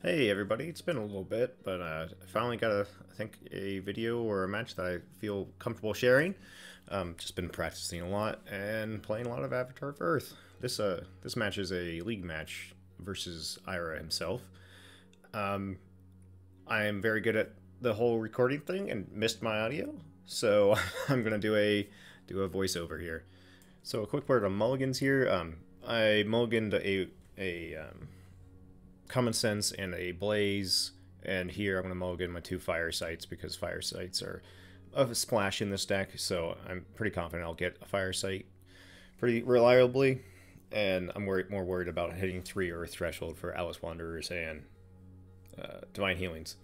Hey everybody, it's been a little bit, but I finally got I think a video or a match that I feel comfortable sharing. Just been practicing a lot and playing a lot of Avatar of Earth. This match is a league match versus Ira himself. Um, I am very good at the whole recording thing and missed my audio, so I'm gonna do a voiceover here. So a quick word on mulligans here. I mulliganed a Common Sense and a Blaze, and here I'm going to mulligan my two Fire Sites because Fire Sites are of a splash in this deck, so I'm pretty confident I'll get a Fire Site pretty reliably, and I'm more worried about hitting 3 Earth Threshold for Alice Wanderers and Divine Healings.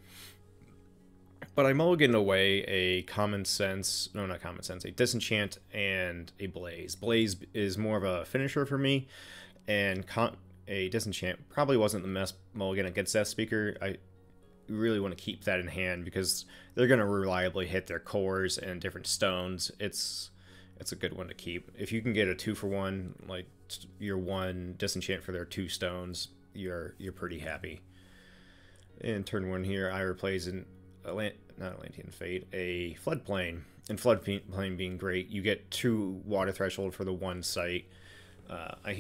But I mulliganed away a Common Sense, no, not Common Sense, a Disenchant and a Blaze. Blaze is more of a finisher for me, and a Disenchant probably wasn't the best mulligan against Deathspeaker. I really want to keep that in hand because they're going to reliably hit their cores and different stones. It's a good one to keep. If you can get a 2-for-1, like your 1 Disenchant for their 2 stones, you're pretty happy. In turn 1 here, Ira plays in not Atlantean Fate, a Floodplain. And Floodplain being great, you get 2 Water Threshold for the 1 site. I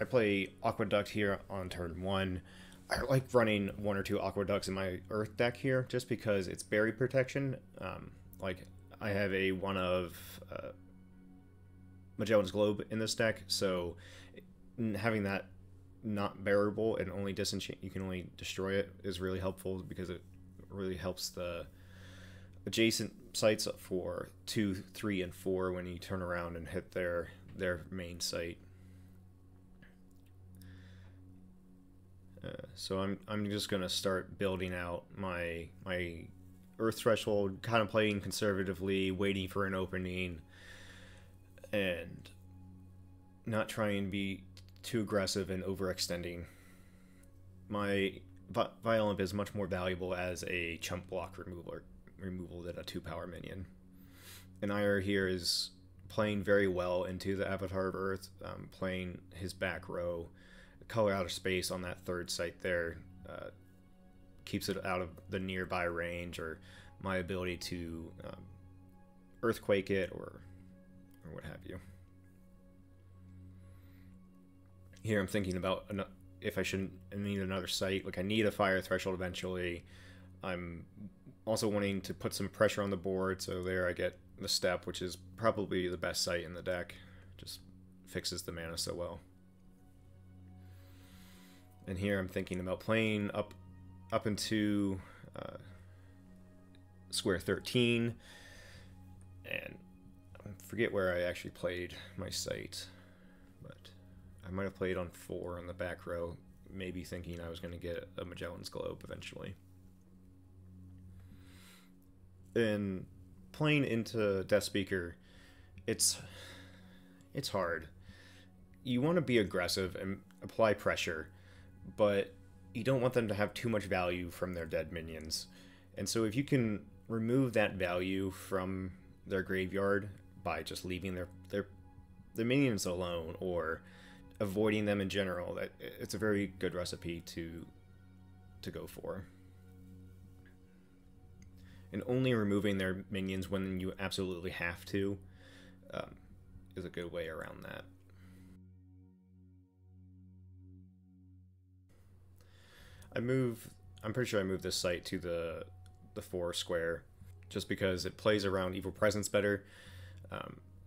play Aqueduct here on turn 1. I like running 1 or 2 Aqueducts in my Earth deck here just because it's berry protection. Like I have a one of Magellan's Globe in this deck, so having that not bearable and only disenchant, you can only destroy it, is really helpful because it really helps the adjacent sites for 2, 3, and 4 when you turn around and hit their main site. So I'm just gonna start building out my Earth Threshold, kind of playing conservatively, waiting for an opening, and not trying to be too aggressive and overextending. My Violent is much more valuable as a chump block removal than a 2-power minion. And Ire here is playing very well into the Avatar of Earth, playing his back row. Color out of space on that 3rd site there keeps it out of the nearby range, or my ability to earthquake it or what have you. Here I'm thinking about if I should need another site. Like I need a Fire Threshold eventually. I'm also wanting to put some pressure on the board, so there I get the Step, which is probably the best site in the deck. Just fixes the mana so well. And here I'm thinking about playing up into square 13, and I forget where I actually played my site, but I might have played on 4 on the back row, maybe thinking I was going to get a Magellan's Globe eventually. And playing into Deathspeaker, it's hard. You want to be aggressive and apply pressure, but you don't want them to have too much value from their dead minions. And so if you can remove that value from their graveyard by just leaving their minions alone or avoiding them in general, it's a very good recipe to go for. And only removing their minions when you absolutely have to is a good way around that. I'm pretty sure I moved this site to the 4 square just because it plays around Evil Presence better.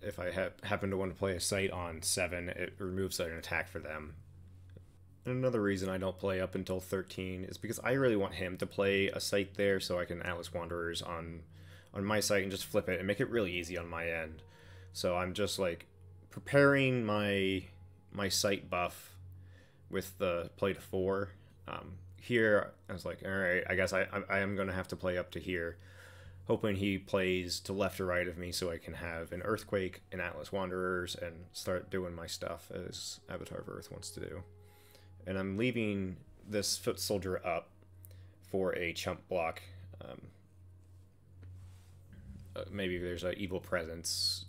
If I happen to want to play a site on 7, it removes an attack for them. And another reason I don't play up until 13 is because I really want him to play a site there so I can Atlas Wanderers on my site and just flip it and make it really easy on my end. So I'm just like preparing my site buff with the play to 4. Here, I was like, alright, I guess I am going to have to play up to here, hoping he plays to left or right of me so I can have an Earthquake and Atlas Wanderers and start doing my stuff as Avatar of Earth wants to do. And I'm leaving this Foot Soldier up for a chump block. Maybe there's an Evil Presence,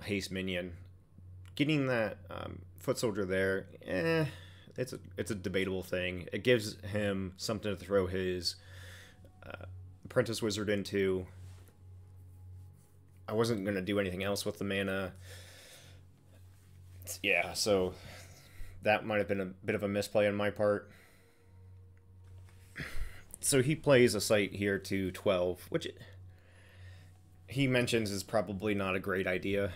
haste minion. Getting that Foot Soldier there, it's a debatable thing. It gives him something to throw his apprentice wizard into. I wasn't gonna do anything else with the mana. Yeah, so that might have been a bit of a misplay on my part. So he plays a site here to 12, which he mentions is probably not a great idea,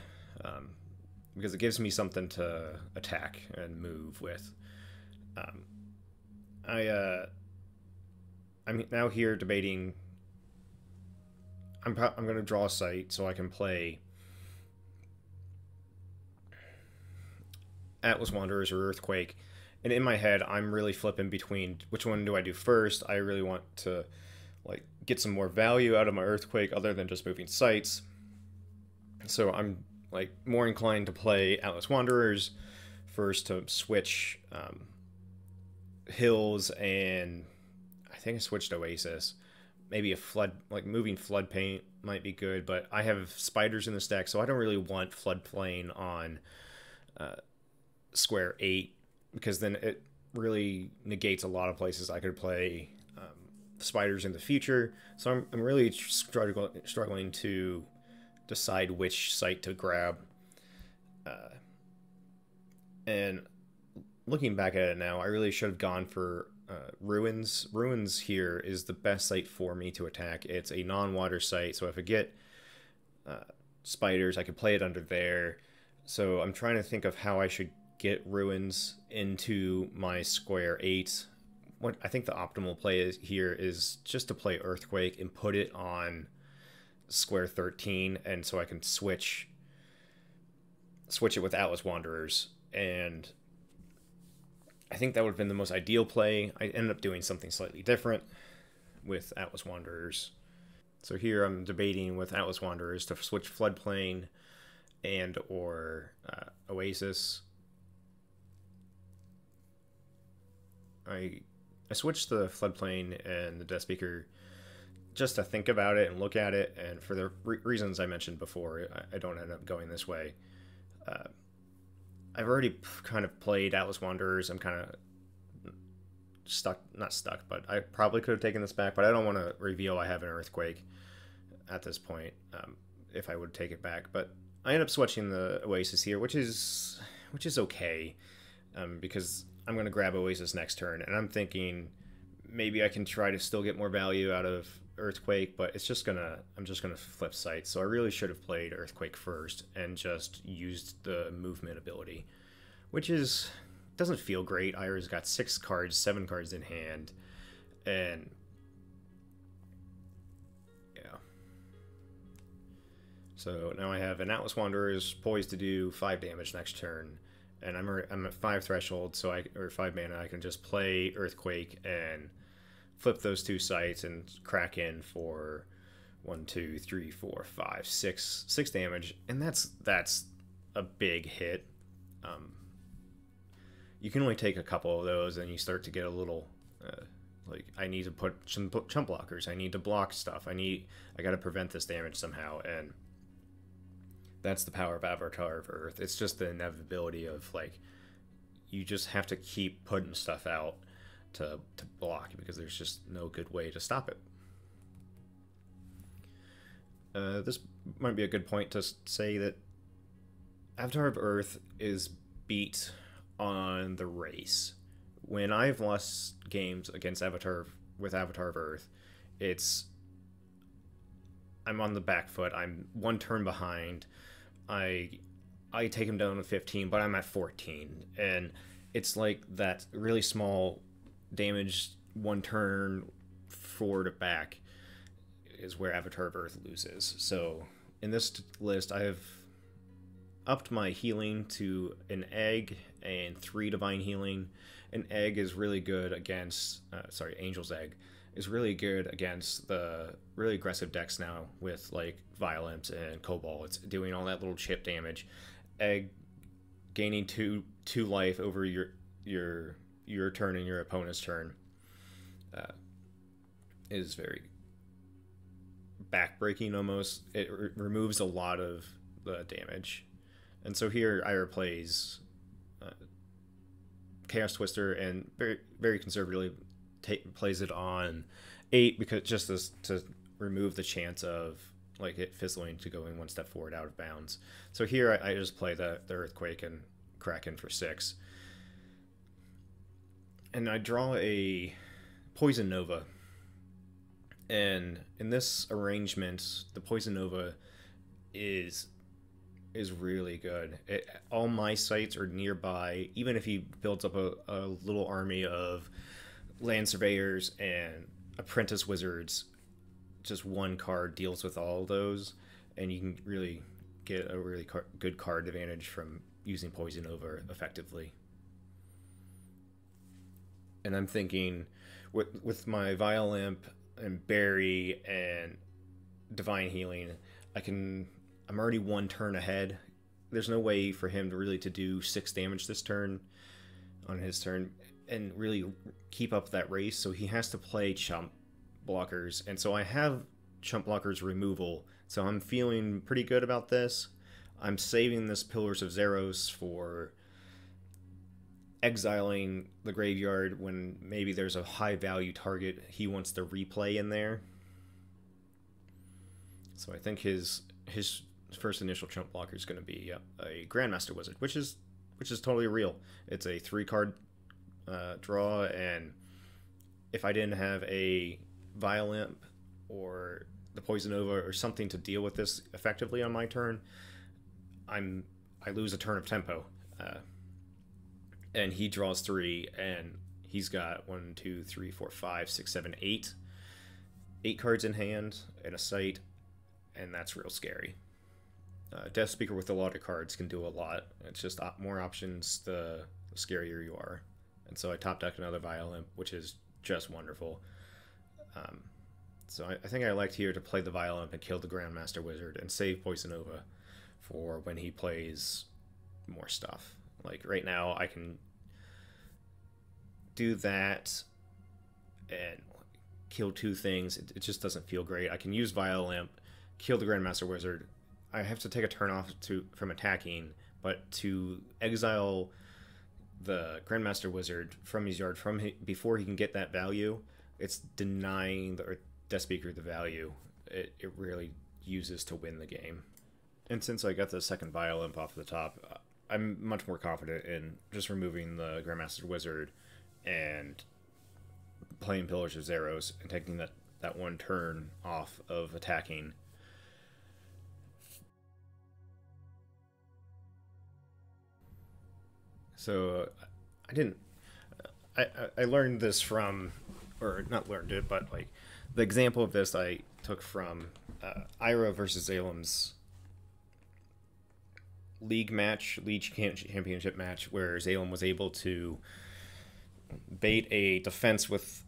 because it gives me something to attack and move with. Um, I'm now here debating. I'm going to draw a site so I can play Atlas Wanderers or Earthquake. And in my head, I'm really flipping between which one do I do first. I really want to like get some more value out of my Earthquake other than just moving sites. So I'm like more inclined to play Atlas Wanderers first to switch hills, and I think I switched Oasis. Maybe a flood, like moving floodplain might be good, but I have spiders in the stack, so I don't really want floodplain on square 8, because then it really negates a lot of places I could play spiders in the future. So I'm really struggling to decide which site to grab. And looking back at it now, I really should have gone for Ruins. Ruins here is the best site for me to attack. It's a non-water site, so if I get spiders, I could play it under there. So I'm trying to think of how I should get Ruins into my square 8. What I think the optimal play here is just to play Earthquake and put it on square 13, and so I can switch it with Atlas Wanderers. And I think that would have been the most ideal play. I ended up doing something slightly different with Atlas Wanderers. So here I'm debating with Atlas Wanderers to switch Floodplain and or Oasis. I switched the Floodplain and the Deathspeaker just to think about it and look at it, and for the reasons I mentioned before, I don't end up going this way. I've already kind of played Atlas Wanderers. I'm kind of not stuck, but I probably could have taken this back, but I don't want to reveal I have an Earthquake at this point, if I would take it back. But I end up switching the Oasis here, which is okay, because I'm going to grab Oasis next turn, and I'm thinking maybe I can try to still get more value out of Earthquake, but I'm just gonna flip sites. So I really should have played Earthquake first and just used the movement ability, which doesn't feel great. Ira's got 7 cards in hand, and yeah. So now I have an Atlas Wanderers poised to do 5 damage next turn, and I'm at 5 threshold, or 5 mana. I can just play Earthquake and flip those 2 sites and crack in for 1, 2, 3, 4, 5, 6 damage, and that's a big hit. You can only take a couple of those, and you start to get a little like I need to put some chump blockers. I need to block stuff. I got to prevent this damage somehow, and that's the power of Avatar of Earth. It's just the inevitability of like you just have to keep putting stuff out to block, because there's just no good way to stop it. This might be a good point to say that Avatar of Earth is beat on the race. When I've lost games against with Avatar of Earth, I'm on the back foot. I'm 1 turn behind. I take him down to 15, but I'm at 14, and it's like that really small damage 1 turn forward or back is where Avatar of Earth loses. So in this list, I have upped my healing to an egg and 3 divine healing. An egg is really good against Angel's Egg is really good against the really aggressive decks now with like Violence and Cobalt. It's doing all that little chip damage. Egg gaining 2 life over your turn and your opponent's turn is very backbreaking almost. It removes a lot of the damage. And so here Ira plays Chaos Twister and very conservatively plays it on 8 because just to remove the chance of like it fizzling to going one step forward out of bounds. So here I just play the Earthquake and Kraken for 6. And I draw a Poison Nova. And in this arrangement, the Poison Nova is really good. All my sites are nearby. Even if he builds up a little army of land surveyors and apprentice wizards, just one card deals with all of those, and you can really get a really good card advantage from using Poison Nova effectively. And I'm thinking with my Violimp and Berry and Divine Healing, I'm already 1 turn ahead. There's no way for him to do 6 damage this turn on his turn and really keep up that race. So he has to play chump blockers, and so I have chump blockers removal. So I'm feeling pretty good about this. I'm saving this Pillars of Zeros for exiling the graveyard when maybe there's a high value target he wants to replay in there. So I think his first initial chump blocker is going to be a Grandmaster Wizard, which is totally real. It's a 3-card draw, and if I didn't have a Violimp or the Poison Nova or something to deal with this effectively on my turn, I lose a turn of tempo. And he draws 3, and he's got 1, 2, 3, 4, 5, 6, 7, 8 cards in hand and a sight, and that's real scary. Deathspeaker with a lot of cards can do a lot. It's just more options, the scarier you are. And so I top deck another Violimp, which is just wonderful. So I think I liked here to play the Violimp and kill the Grandmaster Wizard and save Poison Nova for when he plays more stuff. Like right now I can do that and kill 2 things. It just doesn't feel great. I can use Violimp, kill the Grandmaster Wizard. I have to take a turn off from attacking, but to exile the Grandmaster Wizard from his yard before he can get that value, it's denying the Deathspeaker the value it really uses to win the game. And since I got the second Violimp off the top, I'm much more confident in just removing the Grandmaster Wizard and playing Pillars of Zeros and taking that 1 turn off of attacking. So I learned this from, or not learned it, but like the example of this I took from Ira versus Zalem's league championship match, where Zalem was able to bait a defense with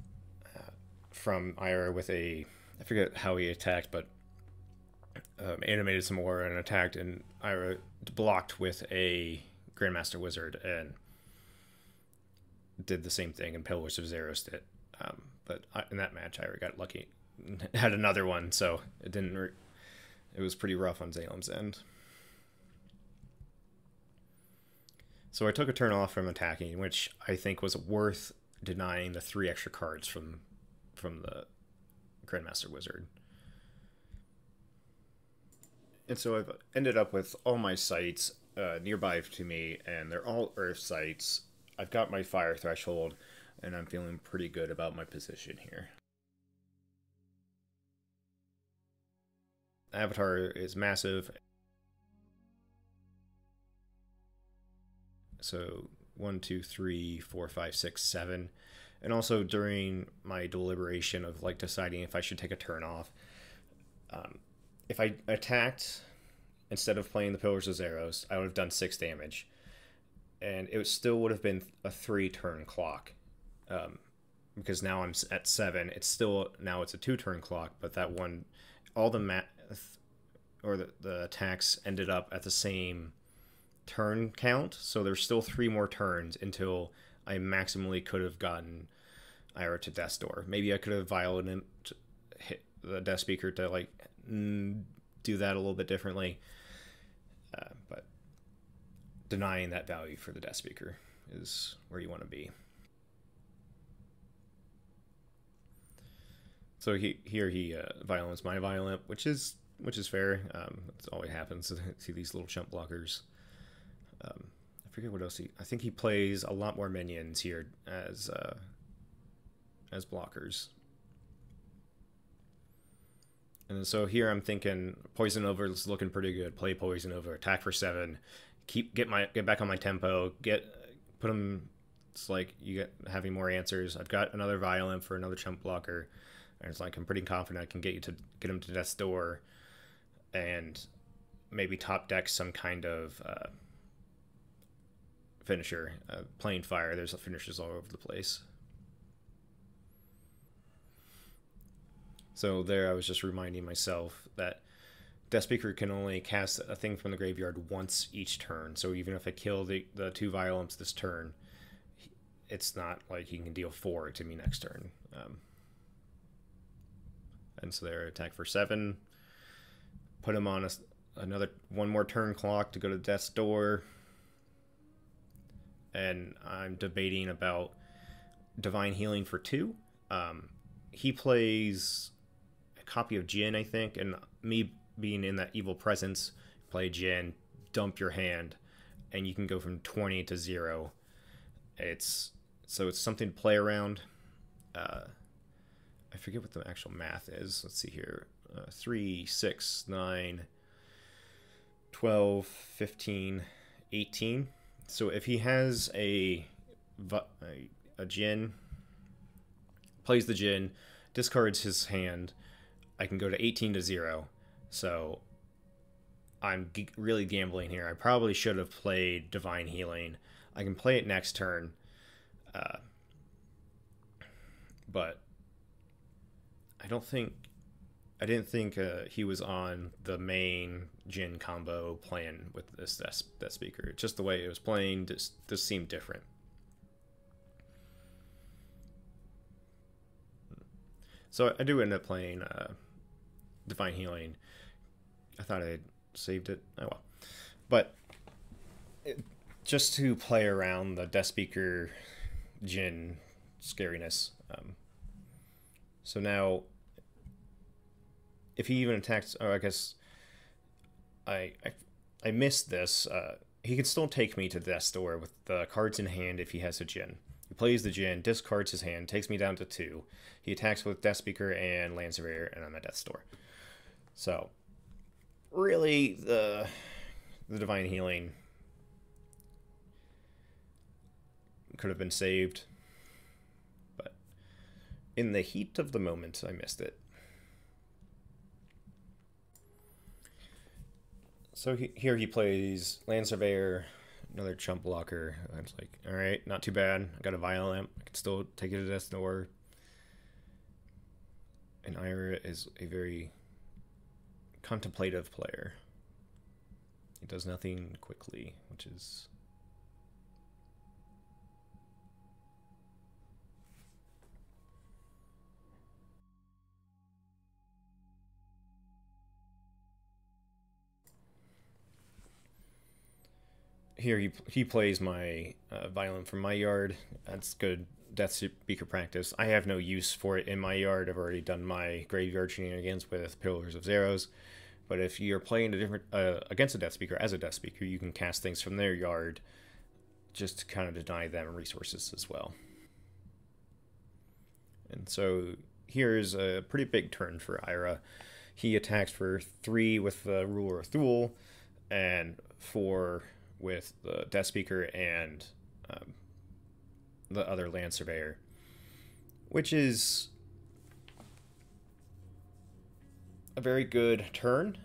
from Ira with I forget how he attacked, but animated some more and attacked, and Ira blocked with a Grandmaster Wizard and did the same thing, and Pillars of Zeros did. But in that match, Ira got lucky, had another one, so it didn't. It was pretty rough on Zalem's end. So I took a turn off from attacking, which I think was worth denying the 3 extra cards from the Grandmaster Wizard. And so I've ended up with all my sites nearby to me, and they're all Earth sites. I've got my Fire Threshold, and I'm feeling pretty good about my position here. Avatar is massive. So 1, 2, 3, 4, 5, 6, 7. And also during my deliberation of like deciding if I should take a turn off, if I attacked instead of playing the Pillars of Zeros, I would have done 6 damage, and it still would have been a 3-turn clock. Because now I'm at 7. It's still, now it's a 2-turn clock, but that one, all the math or the attacks ended up at the same turn count, so there's still 3 more turns until I maximally could have gotten Ira to Death's Door. Maybe I could have Violet hit the Deathspeaker to like do that a little bit differently, but denying that value for the Deathspeaker. is where you want to be. So here he violence my violent, which is fair. That's always happens. See these little chump blockers. I forget what else I think he plays a lot more minions here as blockers. And so here I'm thinking Poison Over is looking pretty good. Play Poison Over, attack for 7, get back on my tempo, put him. It's like you get having more answers. I've got another violent for another chump blocker, and it's like I'm pretty confident I can get him to death's door, and maybe top deck some kind of finisher. Playing fire. There's finishers all over the place. So there I was just reminding myself that Deathspeaker can only cast a thing from the graveyard once each turn. So even if I kill the 2 violence this turn, it's not like he can deal 4 to me next turn. And so there, attack for 7. Put him on another 1 more turn clock to go to death's door. And I'm debating about Divine Healing for 2. He plays copy of Jin, I think, and me being in that evil presence, play Jin, dump your hand, and you can go from 20 to 0. It's something to play around. I forget what the actual math is. Let's see here. 3, 6, 9, 12, 15, 18. So if he has a Jin, plays the Jin, discards his hand, I can go to 18 to 0. So I'm really gambling here. I probably should have played Divine Healing. I can play it next turn. But I didn't think he was on the main Jin combo plan with this Deathspeaker. Just the way it was playing just seemed different. So I do end up playing Divine Healing. I thought I had saved it. Oh well. But just to play around the Deathspeaker Jin scariness. So now, if he even attacks, I guess I missed this. He can still take me to death's door with the cards in hand if he has a Jin. He plays the Jin, discards his hand, takes me down to 2. He attacks with Deathspeaker and Land Surveyor, and I'm at death's door. So, really, the Divine Healing could have been saved, but in the heat of the moment, I missed it. So here he plays Land Surveyor, another chump blocker. I was like, all right, not too bad. I got a Violent. I can still take it to death's door. And Ira is a very contemplative player. He does nothing quickly, which is... Here he plays my Violent from my yard. That's good Deathspeaker practice. I have no use for it in my yard. I've already done my graveyard shenanigans with Pillars of Zeros. But if you're playing a different against a Deathspeaker as a Deathspeaker, you can cast things from their yard just to kind of deny them resources as well. And so here's a pretty big turn for Ira. He attacks for 3 with the Ruler of Thule and 4 with the Deathspeaker and the other Land Surveyor, which is a very good turn.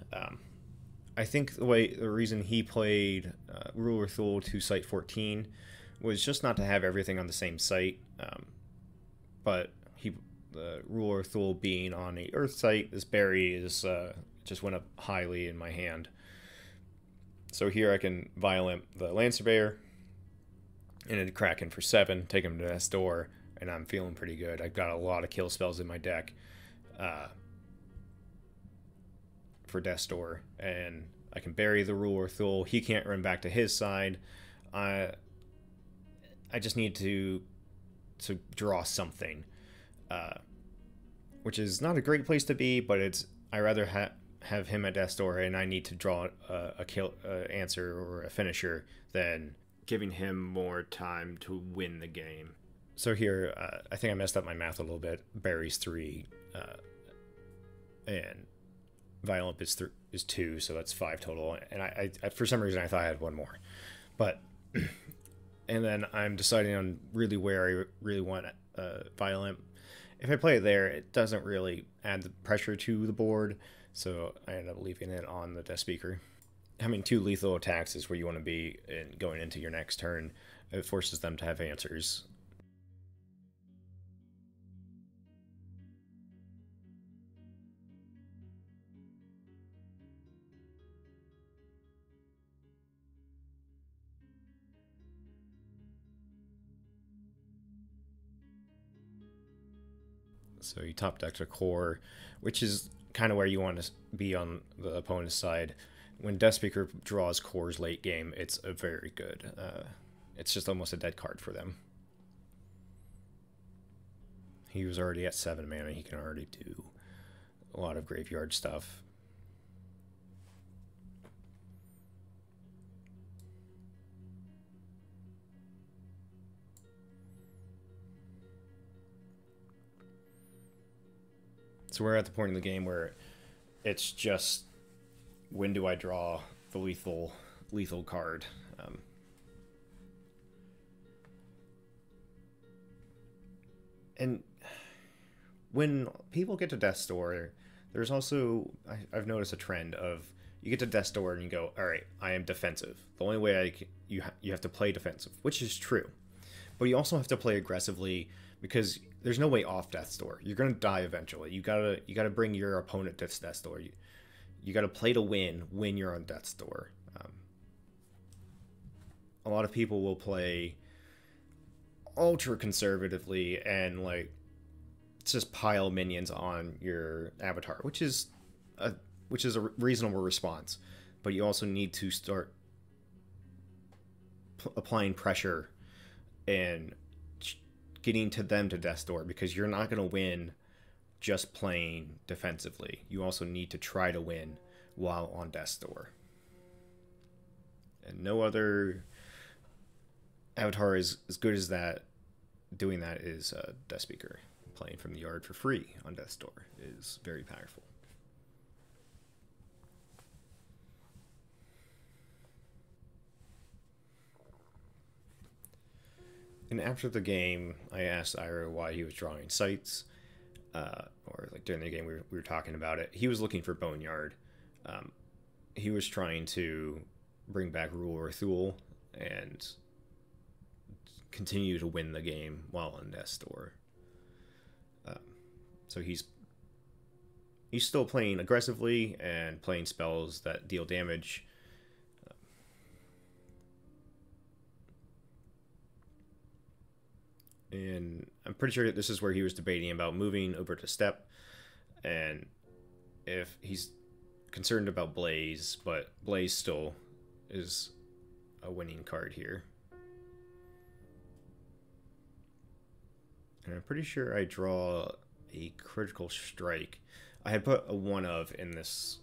I think the reason he played Ruler Thule to site 14 was just not to have everything on the same site, but the Ruler Thule being on a Earth site, this berry is just went up highly in my hand. So here I can Violent the Land Surveyor and a Kraken for 7, take him to death's door, and I'm feeling pretty good. I've got a lot of kill spells in my deck for death's door, and I can bury the Ruler Thule. He can't run back to his side. I just need to draw something, which is not a great place to be, but it's I rather have him at death's door and I need to draw a kill answer or a finisher than giving him more time to win the game. So here, I think I messed up my math a little bit. Barry's 3, and Violent is 2, so that's 5 total. And I for some reason I thought I had one more, but and then I'm deciding on really where I really want Violent. If I play it there, it doesn't really add the pressure to the board, so I end up leaving it on the Deathspeaker. Having 2 lethal attacks is where you want to be in going into your next turn. It forces them to have answers. So you top deck a core, which is kind of where you want to be on the opponent's side. When Deathspeaker draws cores late game, it's a very good. It's just almost a dead card for them. He was already at 7 mana. He can already do a lot of graveyard stuff. So we're at the point in the game where it's just when do I draw the lethal card. And when people get to Death's Door, there's also I've noticed a trend of you get to Death's Door and you go, all right, I am defensive. The only way you have to play defensive, which is true, but you also have to play aggressively because there's no way off Death's Door. You're gonna die eventually. You gotta bring your opponent to Death's Door. You gotta play to win when you're on Death's Door. A lot of people will play ultra conservatively and like just pile minions on your avatar, which is a reasonable response. But you also need to start applying pressure and getting to them to Death's Door, because you're not going to win just playing defensively. You also need to try to win while on Death's Door. And no other avatar is as good as that. Doing that is Deathspeaker. Playing from the yard for free on Death's Door is very powerful. And after the game, I asked Ira why he was drawing sites, or like during the game we were talking about it. He was looking for Boneyard. He was trying to bring back Ruler Thule and continue to win the game while on Death's Door. So he's still playing aggressively and playing spells that deal damage. And I'm pretty sure this is where he was debating about moving over to Step, and if he's concerned about Blaze, but Blaze still is a winning card here. And I'm pretty sure I draw a Critical Strike. I had put a 1 of in this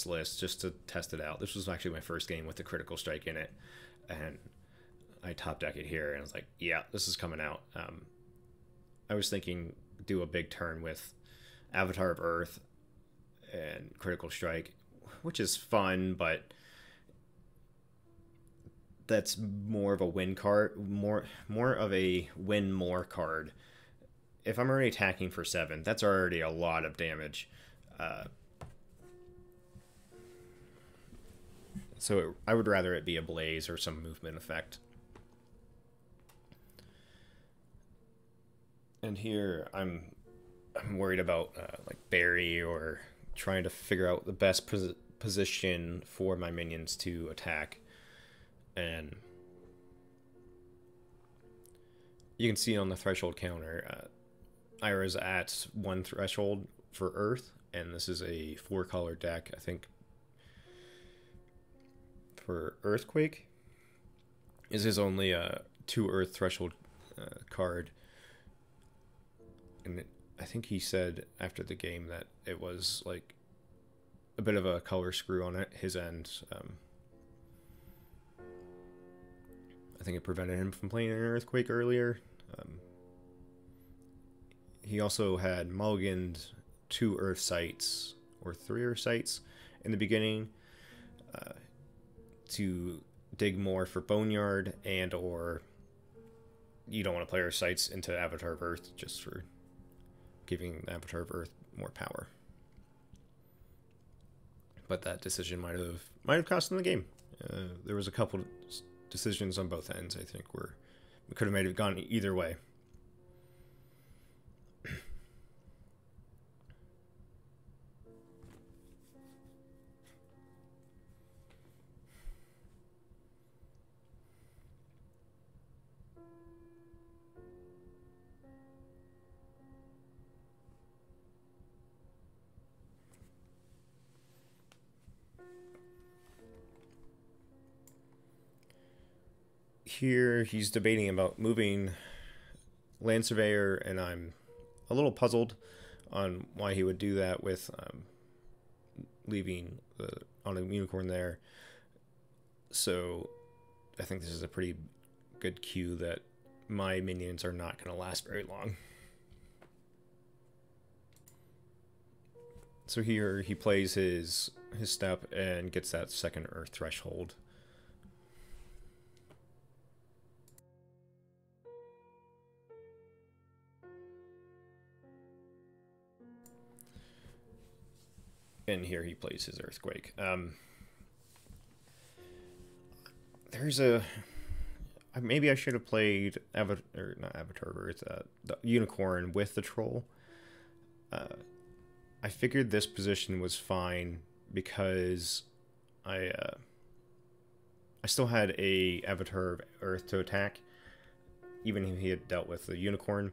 list just to test it out. This was actually my first game with the Critical Strike in it, and I top deck it here, and I was like, yeah, this is coming out. I was thinking do a big turn with Avatar of Earth and Critical Strike, which is fun, but that's more of a win card, more of a win more card. If I'm already attacking for 7, that's already a lot of damage. So I would rather it be a Blaze or some movement effect. And here I'm worried about like Barry, or trying to figure out the best position for my minions to attack. And you can see on the threshold counter, Ira's at 1 threshold for Earth, and this is a 4-color deck. I think for Earthquake is his only 2 Earth Threshold card, and I think he said after the game that it was like a bit of a color screw on his end. I think it prevented him from playing an Earthquake earlier. He also had mulliganed 2 Earth sites, or 3 Earth sites, in the beginning to dig more for Boneyard, and or you don't want to play Earth sites into Avatar of Earth just for giving the Avatar of Earth more power. But that decision might have cost him the game. There was a couple decisions on both ends, I think, where we could have made it gone either way. Here he's debating about moving Land Surveyor, and I'm a little puzzled on why he would do that with leaving the on a unicorn there. So I think this is a pretty good cue that my minions are not going to last very long. So here he plays his step and gets that 2nd Earth Threshold. And here he plays his Earthquake. There's a... Maybe I should have played not Avatar of Earth, the Unicorn with the Troll. I figured this position was fine because I still had a Avatar of Earth to attack, even if he had dealt with the Unicorn.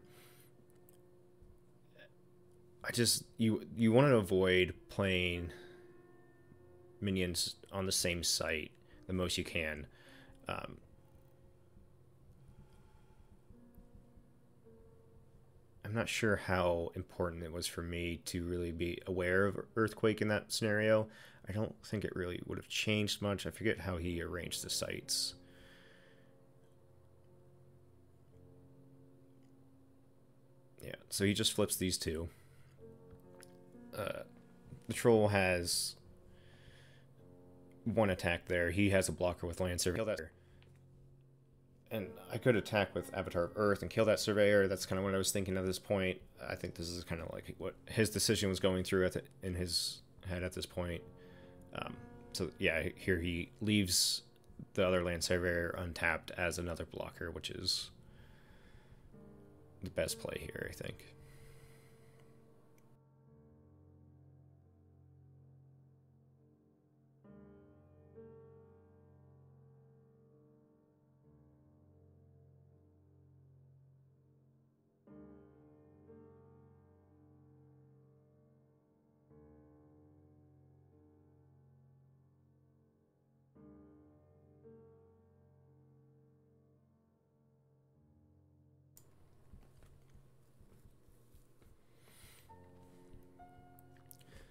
You want to avoid playing minions on the same site the most you can. I'm not sure how important it was for me to really be aware of Earthquake in that scenario. I don't think it really would have changed much. I forget how he arranged the sites. Yeah, so he just flips these two. The Troll has 1 attack there. He has a blocker with Land Surveyor. And I could attack with Avatar of Earth and kill that Surveyor. That's kind of what I was thinking at this point. I think this is kind of like what his decision was going through in his head at this point. So yeah, here he leaves the other Land Surveyor untapped as another blocker, which is the best play here, I think.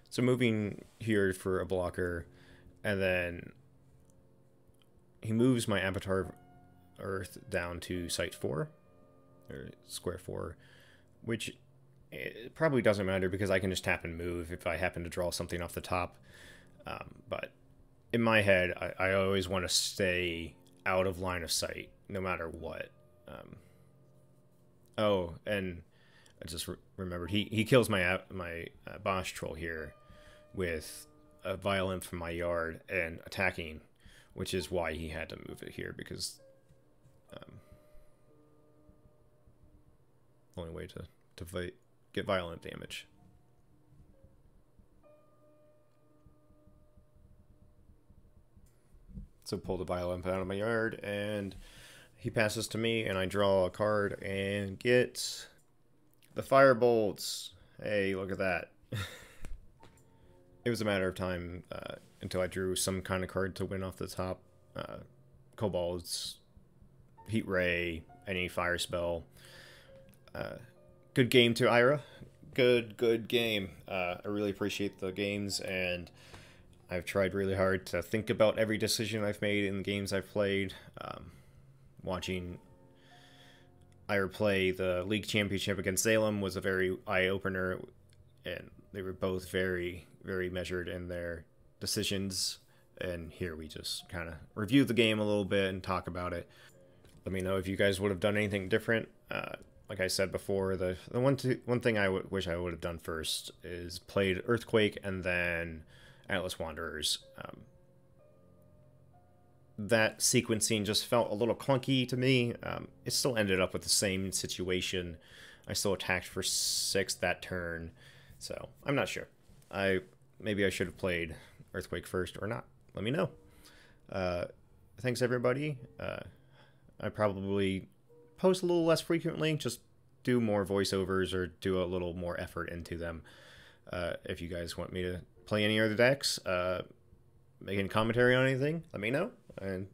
So moving here for a blocker, and then he moves my Avatar of Earth down to site 4, or square 4, which it probably doesn't matter because I can just tap and move if I happen to draw something off the top. But in my head, I always want to stay out of line of sight, no matter what. Oh, and I just remembered, he kills my boss troll here with a violent from my yard and attacking, which is why he had to move it here, because only way to get violent damage. So pull the violent out of my yard, and he passes to me, and I draw a card and get the Firebolts. Hey, look at that. It was a matter of time until I drew some kind of card to win off the top. Kobolds Heat Ray, any fire spell. Good game to Ira. Good game. I really appreciate the games, and I've tried really hard to think about every decision I've made in the games I've played. Watching Ira play the League Championship against Salem was a very eye-opener, and they were both very, very measured in their decisions. And here we just kind of review the game a little bit and talk about it. Let me know if you guys would have done anything different. Like I said before, the one thing I wish I would have done first is played Earthquake and then Atlas Wanderers. That sequencing just felt a little clunky to me. It still ended up with the same situation. I still attacked for 6 that turn, so I'm not sure. Maybe I should have played Earthquake first or not. Let me know. Thanks everybody. I probably post a little less frequently, just do more voiceovers or do a little more effort into them. If you guys want me to play any other decks, make any commentary on anything, let me know. And